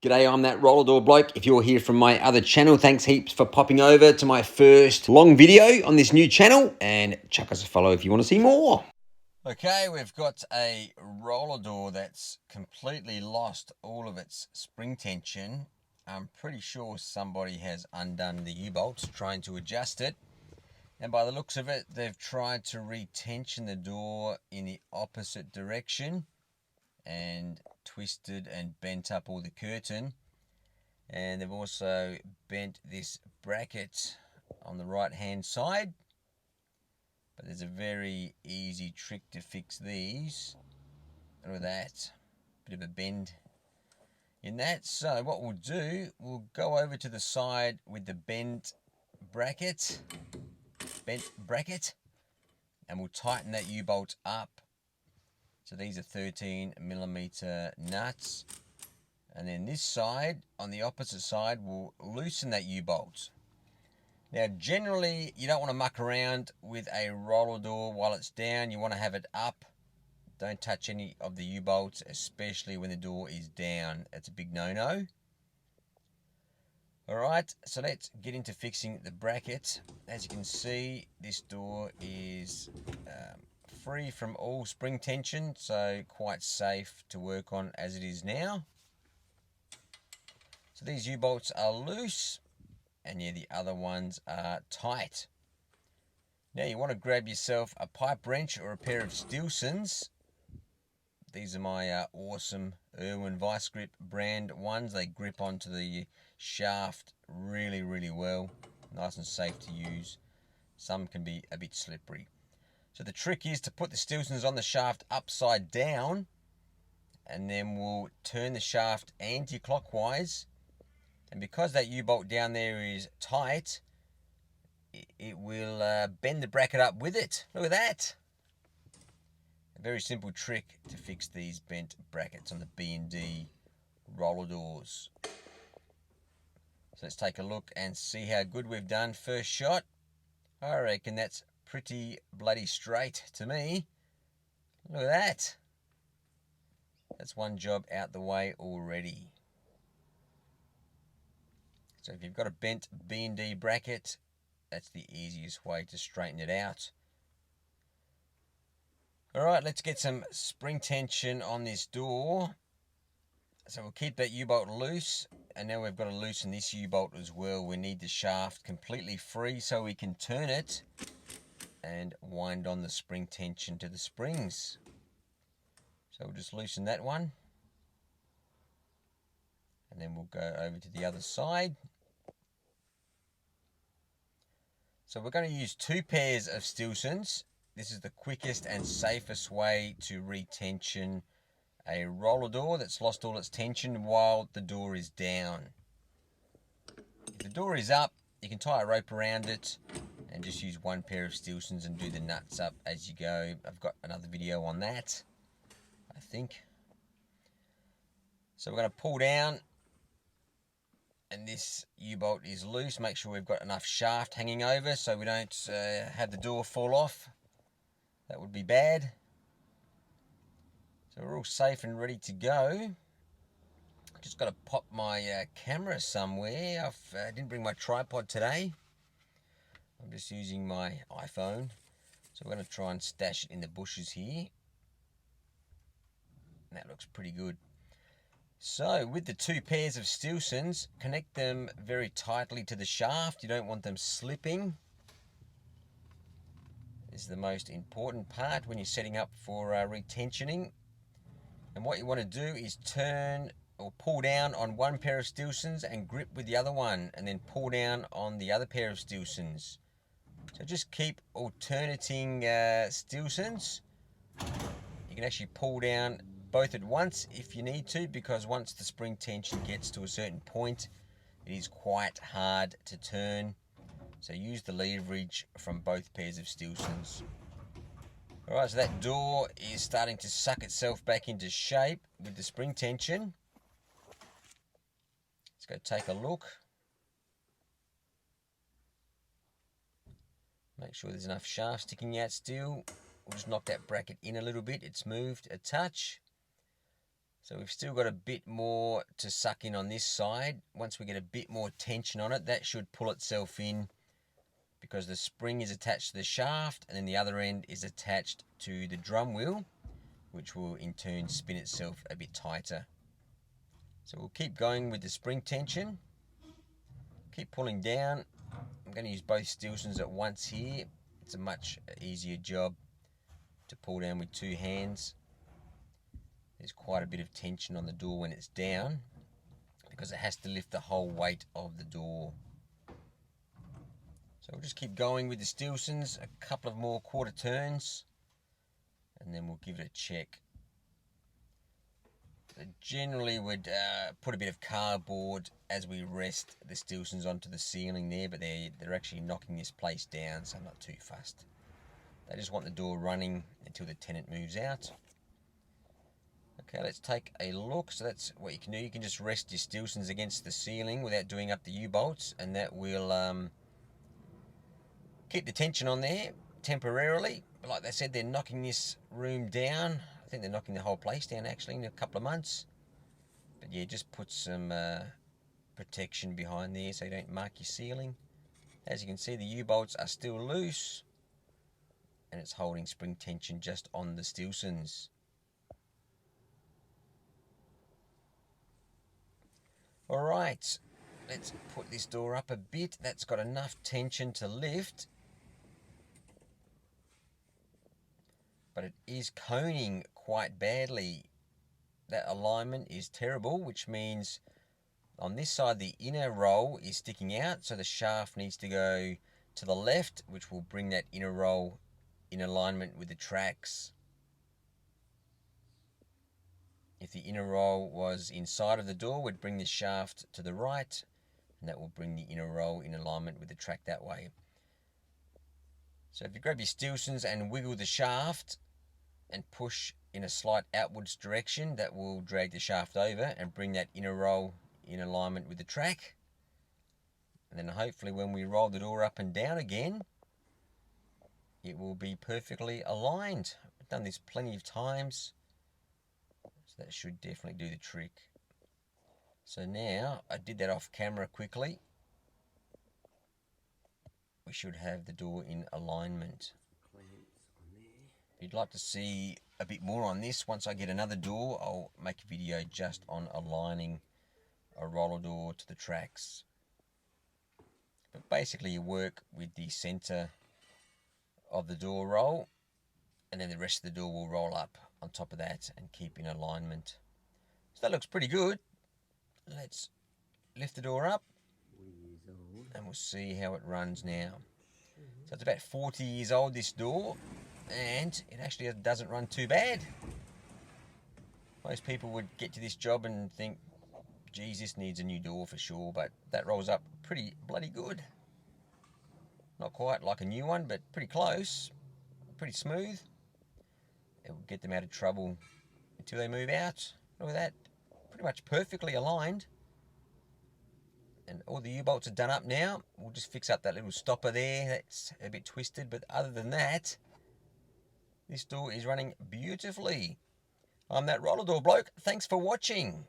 G'day, I'm that roller door bloke. If you're here from my other channel, thanks heaps for popping over to my first long video on this new channel, and chuck us a follow if you want to see more. Okay, we've got a roller door that's completely lost all of its spring tension. I'm pretty sure somebody has undone the U-bolts trying to adjust it. And by the looks of it, they've tried to retension the door in the opposite direction and twisted and bent up all the curtain. And they've also bent this bracket on the right hand side. But there's a very easy trick to fix these. Look at that. Bit of a bend in that. So what we'll do, we'll go over to the side with the bent bracket, and we'll tighten that U-bolt up. So these are 13mm nuts. And then this side, on the opposite side, we'll loosen that U-bolt. Now, generally, you don't want to muck around with a roller door while it's down. You want to have it up. Don't touch any of the U-bolts, especially when the door is down. That's a big no-no. Alright, so let's get into fixing the bracket. As you can see, this door is free from all spring tension, so quite safe to work on as it is now. So these U-bolts are loose, and yeah, the other ones are tight. Now you want to grab yourself a pipe wrench or a pair of Stilsons. These are my awesome Unwound Vice Grip brand ones. They grip onto the shaft really, really well. Nice and safe to use. Some can be a bit slippery. So the trick is to put the Stilsons on the shaft upside down, and then we'll turn the shaft anti-clockwise. And because that U-bolt down there is tight, it will bend the bracket up with it. Look at that. A very simple trick to fix these bent brackets on the B&D roller doors. So let's take a look and see how good we've done. First shot, I reckon that's pretty bloody straight to me. Look at that. That's one job out the way already. So if you've got a bent B&D bracket, that's the easiest way to straighten it out. Alright, let's get some spring tension on this door. So we'll keep that U-bolt loose, and now we've got to loosen this U-bolt as well. We need the shaft completely free so we can turn it and wind on the spring tension to the springs. So we'll just loosen that one, and then we'll go over to the other side. So we're going to use 2 pairs of Stilsons. This is the quickest and safest way to retension a roller door that's lost all its tension while the door is down. If the door is up, you can tie a rope around it and just use 1 pair of Stilsons and do the nuts up as you go. I've got another video on that, I think. So we're going to pull down, and this U-bolt is loose. Make sure we've got enough shaft hanging over so we don't have the door fall off. That would be bad. So we're all safe and ready to go. Just got to pop my camera somewhere. I didn't bring my tripod today. I'm just using my iPhone. So we're going to try and stash it in the bushes here. And that looks pretty good. So with the 2 pairs of Stilsons, connect them very tightly to the shaft. You don't want them slipping. This is the most important part when you're setting up for retensioning. And what you want to do is turn or pull down on 1 pair of Stilsons and grip with the other one, and then pull down on the other pair of Stilsons. So just keep alternating Stilsons. You can actually pull down both at once if you need to, because once the spring tension gets to a certain point, it is quite hard to turn. So use the leverage from both pairs of Stilsons. Alright, so that door is starting to suck itself back into shape with the spring tension. Let's go take a look. Make sure there's enough shaft sticking out still. We'll just knock that bracket in a little bit. It's moved a touch. So we've still got a bit more to suck in on this side. Once we get a bit more tension on it, that should pull itself in, because the spring is attached to the shaft and then the other end is attached to the drum wheel, which will in turn spin itself a bit tighter. So we'll keep going with the spring tension. Keep pulling down. I'm going to use both Stilsons at once here. It's a much easier job to pull down with two hands. There's quite a bit of tension on the door when it's down, because it has to lift the whole weight of the door. So we'll just keep going with the Stilsons, a couple of more quarter turns, and then we'll give it a check. So generally we'd put a bit of cardboard as we rest the Stilsons onto the ceiling there, but they're actually knocking this place down, so I'm not too fussed. They just want the door running until the tenant moves out. Okay, let's take a look. So that's what you can do. You can just rest your Stilsons against the ceiling without doing up the U-bolts, and that will keep the tension on there temporarily. But like they said, they're knocking this room down. I think they're knocking the whole place down actually in a couple of months. But yeah, just put some protection behind there so you don't mark your ceiling. As you can see, the U-bolts are still loose, and it's holding spring tension just on the Stilsons. Alright, let's put this door up a bit. That's got enough tension to lift, but it is coning quite badly. That alignment is terrible, which means on this side the inner roll is sticking out, so the shaft needs to go to the left, which will bring that inner roll in alignment with the tracks. If the inner roll was inside of the door, we'd bring the shaft to the right, and that will bring the inner roll in alignment with the track that way. So if you grab your Stilsons and wiggle the shaft and push in a slight outwards direction, that will drag the shaft over and bring that inner roll in alignment with the track. And then hopefully when we roll the door up and down again, it will be perfectly aligned. I've done this plenty of times. So that should definitely do the trick. So now, I did that off camera quickly. We should have the door in alignment. If you'd like to see a bit more on this, once I get another door, I'll make a video just on aligning a roller door to the tracks. But basically you work with the center of the door roll, and then the rest of the door will roll up on top of that and keep in alignment. So that looks pretty good. Let's lift the door up and we'll see how it runs now. So it's about 40 years old, this door, and it actually doesn't run too bad. Most people would get to this job and think, geez, this needs a new door for sure, but that rolls up pretty bloody good. Not quite like a new one, but pretty close, pretty smooth. It will get them out of trouble until they move out. Look at that, pretty much perfectly aligned. And all the U-bolts are done up now. We'll just fix up that little stopper there, that's a bit twisted, but other than that, this door is running beautifully. I'm that roller door bloke. Thanks for watching.